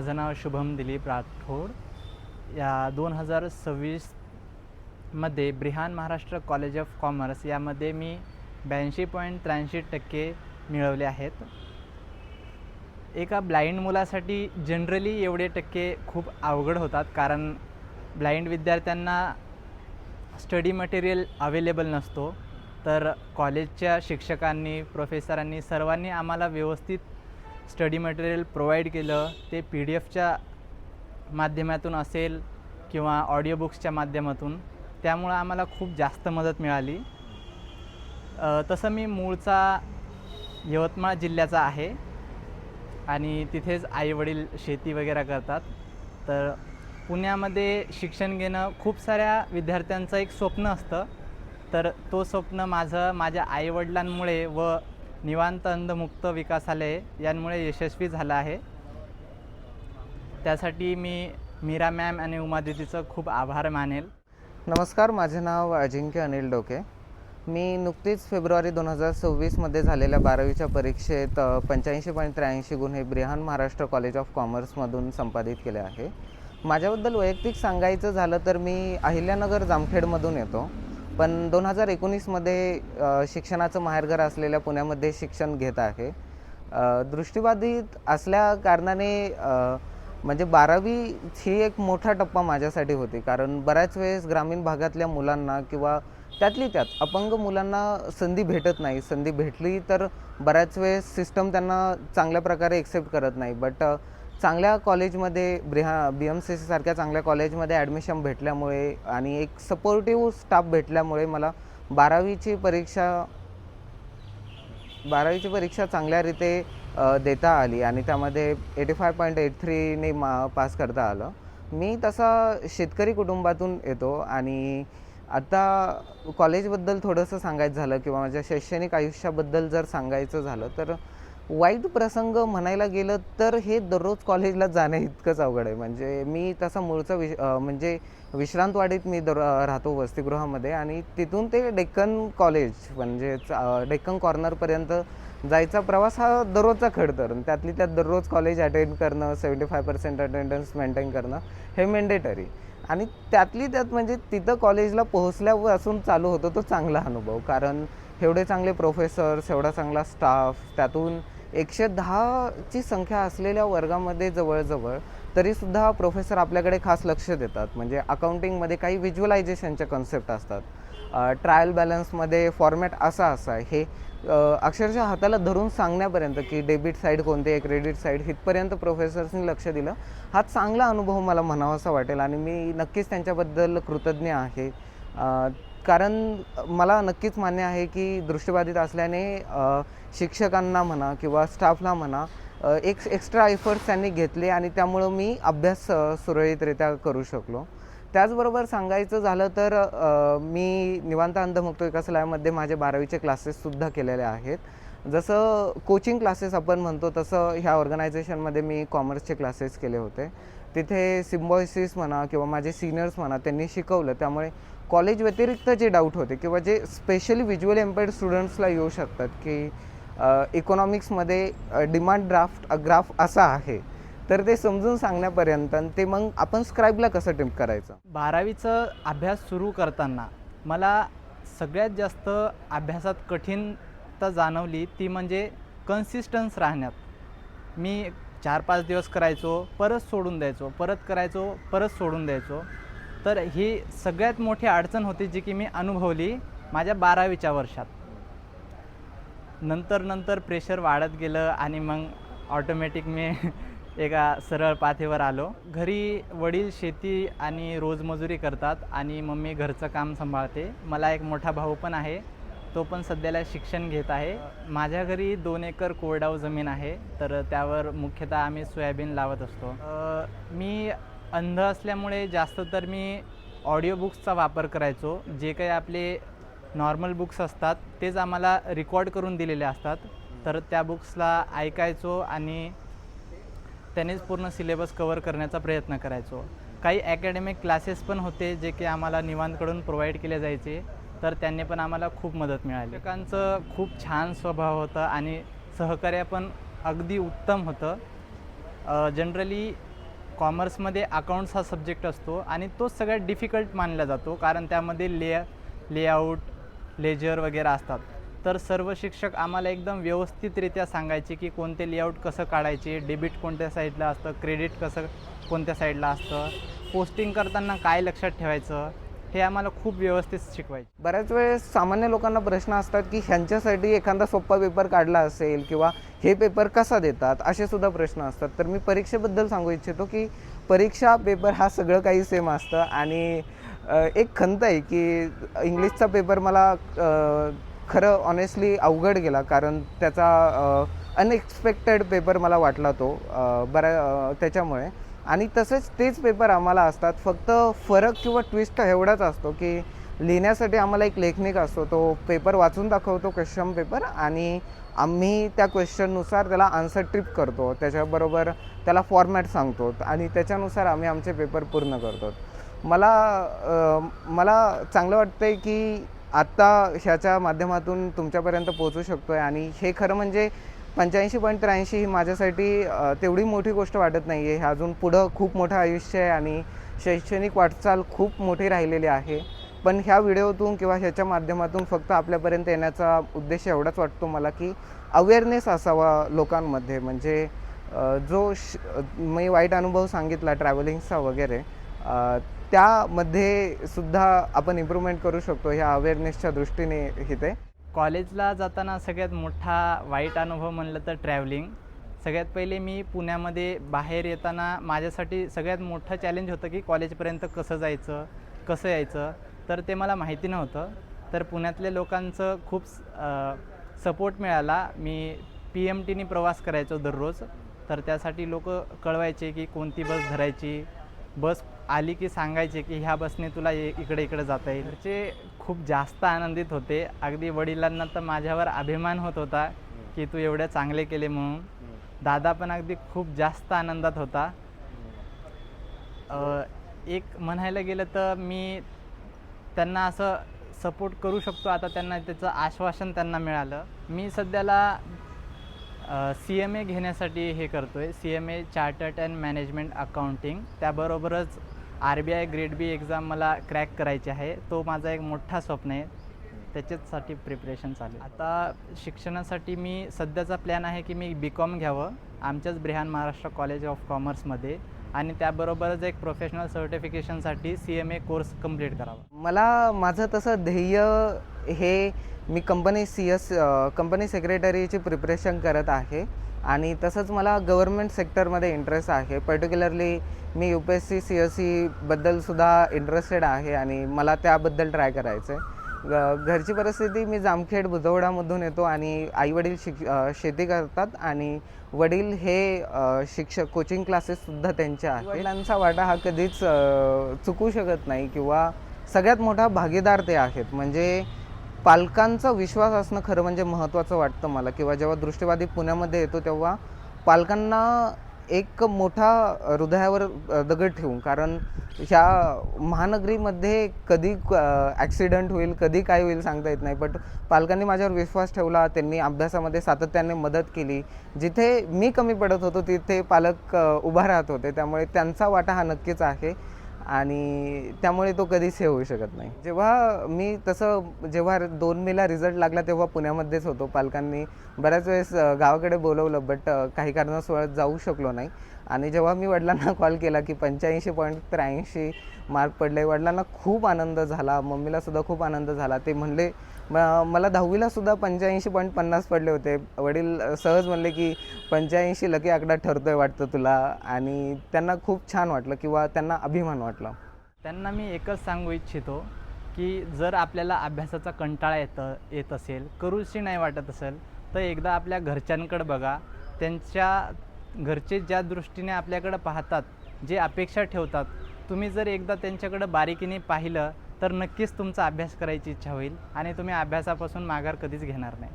माझं नाव शुभम दिलीप राठोड। या 2026मध्ये ब्रिहान Maharashtra college of commerce यामध्ये मी 82.83% मिळवले आहेत। एका ब्लाइंड मुलासाठी जनरली एवढे टक्के खूप अवघड होतात, कारण ब्लाइंड विद्यार्थ्यांना स्टडी मटेरियल अवेलेबल नसतो। तर कॉलेजच्या शिक्षकांनी, प्रोफेसरांनी सर्वांनी आम्हाला व्यवस्थित स्टडी मटेरियल प्रोव्हाइड केलं। ते PDF माध्यमातून असेल किंवा ऑडिओ बुक्सच्या माध्यमातून, त्यामुळे आम्हाला खूप जास्त मदत मिळाली। तसं मी मूळचा यवतमाळ जिल्ह्याचा आहे आणि तिथेच आईवडील शेती वगैरे करतात। तर पुण्यामध्ये शिक्षण घेणं खूप साऱ्या विद्यार्थ्यांचं एक स्वप्न असतं। तर तो स्वप्न माझ्या आईवडिलांमुळे व निवांत अंधमुक्त विकासालय यांमुळे यशस्वी झाला आहे। त्यासाठी मी मीरा मॅम आणि उमादीदीचं खूप आभार मानेल। नमस्कार, माझे नाव अजिंक्य अनिल डोके। मी नुकतीच फेब्रुवारी 2026मध्ये झालेल्या 12वीच्या परीक्षेत 85.83 गुण हे ब्रिहान महाराष्ट्र कॉलेज ऑफ कॉमर्समधून संपादित केले आहे। माझ्याबद्दल वैयक्तिक सांगायचं झालं तर मी अहिल्यानगर जामखेडमधून येतो, पण 2019मध्ये शिक्षणाचं माहेरघर असलेल्या पुण्यामध्ये शिक्षण घेत आहे। दृष्टिबाधित असल्या कारणाने म्हणजे 12वी ही एक मोठा टप्पा माझ्यासाठी होती, कारण बऱ्याच वेळेस ग्रामीण भागातल्या मुलांना किंवा त्यातली त्यात अपंग मुलांना संधी भेटत नाही। संधी भेटली तर बऱ्याच वेळेस सिस्टम त्यांना चांगल्या प्रकारे एक्सेप्ट करत नाही। बट चांगल्या कॉलेजमध्ये BMCC सारख्या चांगल्या कॉलेजमध्ये ॲडमिशन भेटल्यामुळे आणि एक सपोर्टिव्ह स्टाफ भेटल्यामुळे मला 12वीची परीक्षा चांगल्यारीते देता आली आणि त्यामध्ये 85.83ने पास करता आलं। मी तसा शेतकरी कुटुंबातून येतो आणि आता कॉलेजबद्दल थोडंसं सांगायचं झालं किंवा माझ्या शैक्षणिक आयुष्याबद्दल जर सांगायचं झालं तर वाईट प्रसंग म्हणायला गेलं तर हे दररोज कॉलेजला जाणं इतकंच अवघड आहे। म्हणजे मी तसा मूळचा म्हणजे विश्रांतवाडीत मी राहतो वसतिगृहामध्ये, आणि तिथून ते डेक्कन कॉलेज म्हणजे डेक्कन कॉर्नरपर्यंत जायचा प्रवास हा दररोजचा खडतर। त्यातली त्यात दररोज कॉलेज अटेंड करणं, 75% अटेंडन्स मेंटेन करणं हे मेंडेटरी, आणि त्यातली त्यात म्हणजे तिथं कॉलेजला पोहोचल्यापासून चालू होतो तो चांगला अनुभव, कारण एवढे चांगले प्रोफेसर्स, एवढा चांगला स्टाफ, त्यातून 110ची संख्या असलेल्या वर्गामध्ये जवळजवळ तरीसुद्धा प्रोफेसर आपल्याकडे खास लक्ष देतात। म्हणजे अकाउंटिंगमध्ये काही व्हिज्युअलायझेशनच्या कन्सेप्ट असतात, ट्रायल बॅलन्समध्ये फॉर्मॅट असा आहे, हे अक्षरशः हाताला धरून सांगण्यापर्यंत की डेबिट साईड कोणते आहे, क्रेडिट साईड, इथपर्यंत प्रोफेसर्सनी लक्ष दिलं। हा चांगला अनुभव मला म्हणावासा वाटेल आणि मी नक्कीच त्यांच्याबद्दल कृतज्ञ आहे, कारण मला नक्कीच मान्य आहे की दृष्टिबाधित असल्याने शिक्षकांना म्हणा किंवा स्टाफला म्हणा एक्स्ट्रा एफर्ट्स त्यांनी घेतले आणि त्यामुळं मी अभ्यास सुरळीतरित्या करू शकलो। त्याचबरोबर सांगायचं झालं तर मी निवांत अंधमुक्त विकासालयामध्ये माझे 12वीचे क्लासेससुद्धा केलेले आहेत। जसं कोचिंग क्लासेस आपण म्हणतो तसं ह्या ऑर्गनायझेशनमध्ये मी कॉमर्सचे क्लासेस केले होते। तिथे सिम्बॉयसिस म्हणा किंवा माझे सिनियर्स म्हणा त्यांनी शिकवलं, त्यामुळे कॉलेज व्यतिरिक्त जे डाऊट होते किंवा जे स्पेशली व्हिज्युअली इम्पेअर्ड स्टुडंट्सला येऊ शकतात की इकॉनॉमिक्समध्ये डिमांड ग्राफ असा आहे, तर ते समजून सांगण्यापर्यंत ते मग आपण स्क्राईबला कसं टिम्प करायचं। 12वीचा अभ्यास सुरू करताना मला सगळ्यात जास्त अभ्यासात कठीणता जाणवली ती म्हणजे कन्सिस्टन्स राहण्यात। मी 4-5 दिवस करायचो, परत सोडून द्यायचो, परत करायचो, परत सोडून द्यायचो। तर ही सगळ्यात मोठी अडचण होती जी की मी अनुभवली माझ्या 12वीच्या वर्षात। नंतर प्रेशर वाढत गेलं आणि मग ऑटोमॅटिक मी एका सरळ पाथेवर आलो। घरी वडील शेती आणि रोजमजुरी करतात आणि मम्मी घरचं काम सांभाळते। मला एक मोठा भाऊ पण आहे, तो पण सध्याला शिक्षण घेत आहे। माझ्या घरी 2 एकर कोरडवाहू जमीन आहे, तर त्यावर मुख्यतः आम्ही सोयाबीन लावत असतो। मी अंध असल्यामुळे जास्त तर मी ऑडिओ बुक्सचा वापर करायचो। जे काही आपले नॉर्मल बुक्स असतात तेच आम्हाला रेकॉर्ड करून दिलेले असतात, तर त्या बुक्सला ऐकायचो आणि त्यानेच पूर्ण सिलेबस कव्हर करण्याचा प्रयत्न करायचो। काही ॲकॅडमिक क्लासेस पण होते जे की आम्हाला निवांतकडून प्रोव्हाइड केले जायचे, तर त्यांनी पण आम्हाला खूप मदत मिळाली। शिक्षकांचं खूप छान स्वभाव होता आणि सहकार्य पण अगदी उत्तम होतं। जनरली कॉमर्समध्ये अकाउंट्स हा सब्जेक्ट असतो आणि तोच सगळ्यात डिफिकल्ट मानला जातो, कारण त्यामध्ये लेआउट, लेजर वगैरे असतात. तर सर्व शिक्षक आम्हाला एकदम व्यवस्थितरित्या सांगायचे की कोणते लेआउट कसं काढायचे, डेबिट कोणत्या साईडला असतं, क्रेडिट कसं कोणत्या साईडला असतं, पोस्टिंग करताना काय लक्षात ठेवायचं, हे आम्हाला खूप व्यवस्थित शिकवायचे. बऱ्याच वेळेस सामान्य लोकांना प्रश्न असतात की ह्यांच्यासाठी एखादा सोपा पेपर काढला असेल किंवा हे पेपर कसा देतात, असे सुद्धा प्रश्न असतात. तर मी परीक्षेबद्दल सांगू इच्छितो की परीक्षा पेपर हा सगळं काही सेम असतं आणि एक खंत आहे की इंग्लिशचा पेपर मला खरं ऑनेस्टली अवघड गेला, कारण त्याचा अनएक्सपेक्टेड पेपर मला वाटला तो त्याच्यामुळे. आणि तसेच तेच पेपर आम्हाला असतात, फक्त फरक किंवा ट्विस्ट एवढाच असतो की लिहिण्यासाठी आम्हाला एक लेखनिक असतो, तो पेपर वाचून दाखवतो क्वेश्चन पेपर, आणि आम्ही त्या क्वेश्चननुसार त्याला आन्सर ट्रिप करतो, त्याच्याबरोबर त्याला फॉर्मॅट सांगतो आणि त्याच्यानुसार आम्ही आमचे पेपर पूर्ण करतो. मला चांगलं वाटतं आहे की आत्ता ह्याच्या माध्यमातून तुमच्यापर्यंत पोहोचू शकतो आहे, आणि हे खरं म्हणजे 85.83 ही माझ्यासाठी तेवढी मोठी गोष्ट वाटत नाही आहे. हे अजून पुढं खूप मोठं आयुष्य आहे आणि शैक्षणिक वाटचाल खूप मोठी राहिलेली आहे. पण ह्या व्हिडिओतून किंवा ह्याच्या माध्यमातून फक्त आपल्यापर्यंत येण्याचा उद्देश एवढाच वाटतो मला की अवेअरनेस असावा लोकांमध्ये. म्हणजे मी वाईट अनुभव सांगितला ट्रॅव्हलिंगचा वगैरे, त्यामध्ये सुद्धा आपण इम्प्रूव्हमेंट करू शकतो ह्या अवेअरनेसच्या दृष्टीने इथे. कॉलेजला जाताना सगळ्यात मोठा वाईट अनुभव म्हणलं तर ट्रॅव्हलिंग. सगळ्यात पहिले मी पुण्यामध्ये बाहेर येताना माझ्यासाठी सगळ्यात मोठं चॅलेंज होतं की कॉलेजपर्यंत कसं जायचं, कसं यायचं, तर ते मला माहिती नव्हतं. तर पुण्यातल्या लोकांचं खूप सपोर्ट मिळाला. मी PMTनी प्रवास करायचो दररोज, तर त्यासाठी लोक कळवायचे की कोणती बस धरायची, बस आली की सांगायचे की ह्या बसने तुला इकडे इकडे जाता येईल. घरचे खूप जास्त आनंदित होते. अगदी वडिलांना तर माझ्यावर अभिमान होत होता की तू एवढे चांगले केले म्हणून. दादा पण अगदी खूप जास्त आनंदात होता. एक म्हणायला गेलं तर मी त्यांना असं सपोर्ट करू शकतो आता, त्यांना त्याचं आश्वासन त्यांना मिळालं. मी सध्याला CMA घेण्यासाठी हे करतो आहे, CMA chartered and management accounting. त्याबरोबरच RBI ग्रेड B एक्झाम मला क्रॅक करायची आहे. तो माझा एक मोठा स्वप्न आहे, त्याच्याचसाठी प्रिपरेशन चालू आहे. आता शिक्षणासाठी मी सध्याचा प्लॅन आहे की मी BCom घ्यावं आमच्याच ब्रिहान महाराष्ट्र कॉलेज ऑफ कॉमर्समध्ये, आणि त्याबरोबरच एक प्रोफेशनल सर्टिफिकेशनसाठी CMA कोर्स कंप्लीट करावा. माझं तसं ध्येय हे मी कंपनी सेक्रेटरीची प्रिपरेशन करत आहे, आणि तसंच मला गव्हर्नमेंट सेक्टरमध्ये इंटरेस्ट आहे. पर्टिक्युलरली मी UPSC CSE बद्दलसुद्धा इंटरेस्टेड आहे आणि मला त्याबद्दल ट्राय करायचं आहे. घरची परिस्थिती, मी जामखेड बुजवडामधून येतो आणि आईवडील शेती करतात आणि वडील हे कोचिंग क्लासेससुद्धा त्यांचे आहेत. वडिलांचा वाटा हा कधीच चुकू शकत नाही, किंवा सगळ्यात मोठा भागीदार ते आहेत. म्हणजे पालकांचा विश्वास असणं खरं म्हणजे महत्त्वाचं वाटतं मला. किंवा जेव्हा दृष्टिवादी पुण्यामध्ये येतो तेव्हा पालकांना एक मोठा हृदयावर दगड ठेवून, कारण ह्या महानगरीमध्ये कधी ॲक्सिडेंट होईल, कधी काय होईल सांगता येत नाही. बट पालकांनी माझ्यावर विश्वास ठेवला, त्यांनी अभ्यासामध्ये सातत्याने मदत केली. जिथे मी कमी पडत होतो तिथे पालक उभा राहत होते, त्यामुळे त्यांचा वाटा हा नक्कीच आहे आणि त्यामुळे तो कधीच हे होऊ शकत नाही. जेव्हा 2मीला रिझल्ट लागला तेव्हा पुण्यामध्येच होतो. पालकांनी बऱ्याच वेळेस गावाकडे बोलवलं, बट काही कारणास्तव जाऊ शकलो नाही. आणि जेव्हा मी वडिलांना कॉल केला की 85.83 मार्क पडले, वडिलांना खूप आनंद झाला, मम्मीलासुद्धा खूप आनंद झाला. ते म्हणले, मला 10वीलासुद्धा 85.50 पडले होते. वडील सहज म्हणले की 85 लकी आकडा ठरतोय वाटतं तुला, आणि त्यांना खूप छान वाटलं किंवा त्यांना अभिमान वाटला. त्यांना मी एकच सांगू इच्छितो की जर आपल्याला अभ्यासाचा कंटाळा येत असेल, करूशी नाही वाटत असेल, तर एकदा आपल्या घरच्यांकडे बघा. त्यांच्या घरचे ज्या दृष्टीने आपल्याकडं पाहतात, जे अपेक्षा ठेवतात, तुम्ही जर एकदा त्यांच्याकडं बारीकीने पाहिलं तर नक्कीच तुमचा अभ्यास करायची इच्छा होईल आणि तुम्ही अभ्यासापासून माघार कधीच घेणार नाही.